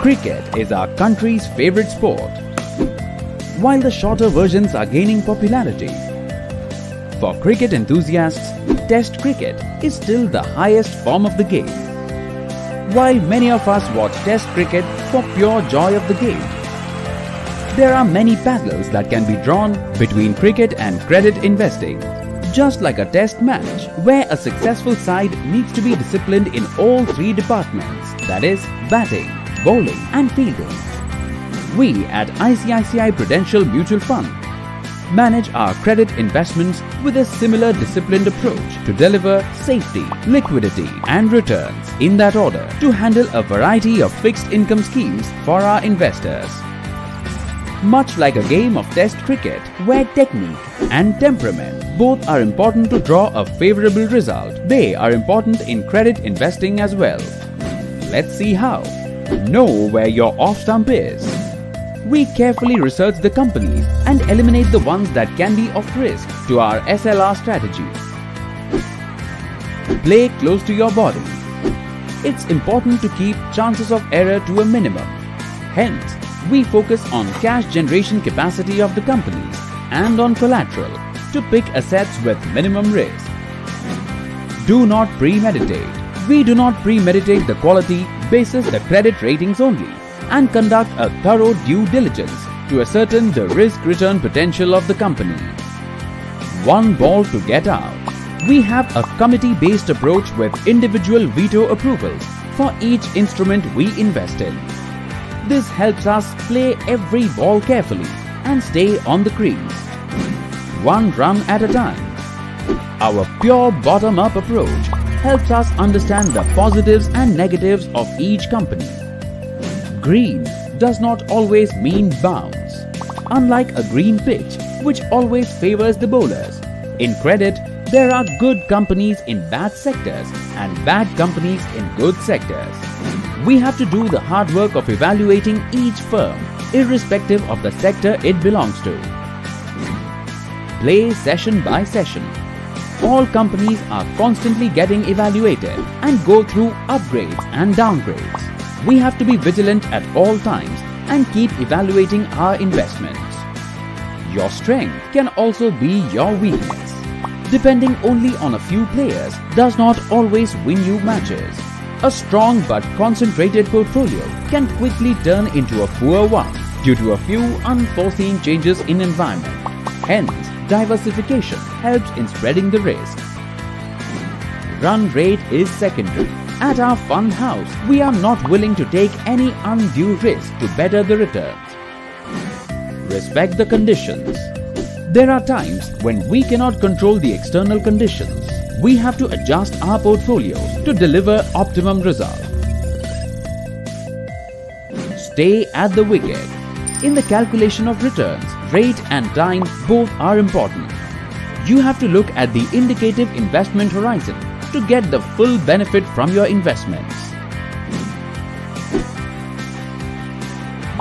Cricket is our country's favorite sport, while the shorter versions are gaining popularity. For cricket enthusiasts, Test cricket is still the highest form of the game. While many of us watch Test cricket for pure joy of the game, there are many parallels that can be drawn between cricket and credit investing. Just like a test match, where a successful side needs to be disciplined in all three departments, that is, batting, bowling and fielding. We at ICICI Prudential Mutual Fund manage our credit investments with a similar disciplined approach to deliver safety, liquidity and returns in that order to handle a variety of fixed income schemes for our investors. Much like a game of Test cricket, where technique and temperament both are important to draw a favorable result, they are important in credit investing as well. Let's see how. Know where your off stump is. We carefully research the companies and eliminate the ones that can be of risk to our SLR strategy. Play close to your body. It's important to keep chances of error to a minimum. Hence, we focus on cash generation capacity of the companies and on collateral to pick assets with minimum risk. Do not premeditate. We do not premeditate the quality basis the credit ratings only and conduct a thorough due diligence to ascertain the risk-return potential of the company. One ball to get out. We have a committee-based approach with individual veto approvals for each instrument we invest in. This helps us play every ball carefully and stay on the crease, one run at a time. Our pure bottom-up approach helps us understand the positives and negatives of each company. Green does not always mean bounce. Unlike a green pitch, which always favors the bowlers, in credit, there are good companies in bad sectors and bad companies in good sectors. We have to do the hard work of evaluating each firm, irrespective of the sector it belongs to. Play session by session. All companies are constantly getting evaluated and go through upgrades and downgrades. We have to be vigilant at all times and keep evaluating our investments. Your strength can also be your weakness. Depending only on a few players does not always win you matches. A strong but concentrated portfolio can quickly turn into a poor one due to a few unforeseen changes in environment. Hence, diversification helps in spreading the risk. Run rate is secondary. At our fund house, we are not willing to take any undue risk to better the returns. Respect the conditions. There are times when we cannot control the external conditions. We have to adjust our portfolios to deliver optimum results. Stay at the wicket. In the calculation of returns, rate and time both are important. You have to look at the indicative investment horizon to get the full benefit from your investments.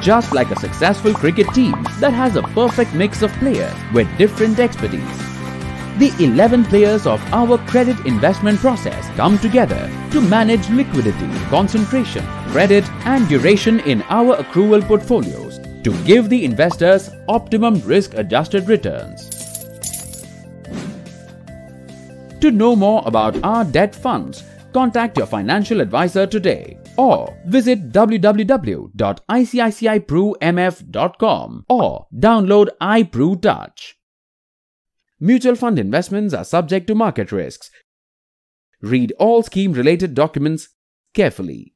Just like a successful cricket team that has a perfect mix of players with different expertise, the 11 players of our credit investment process come together to manage liquidity, concentration, credit and duration in our accrual portfolios to give the investors optimum risk-adjusted returns. To know more about our debt funds, contact your financial advisor today or visit www.icici-prumf.com or download iPru Touch. Mutual fund investments are subject to market risks. Read all scheme-related documents carefully.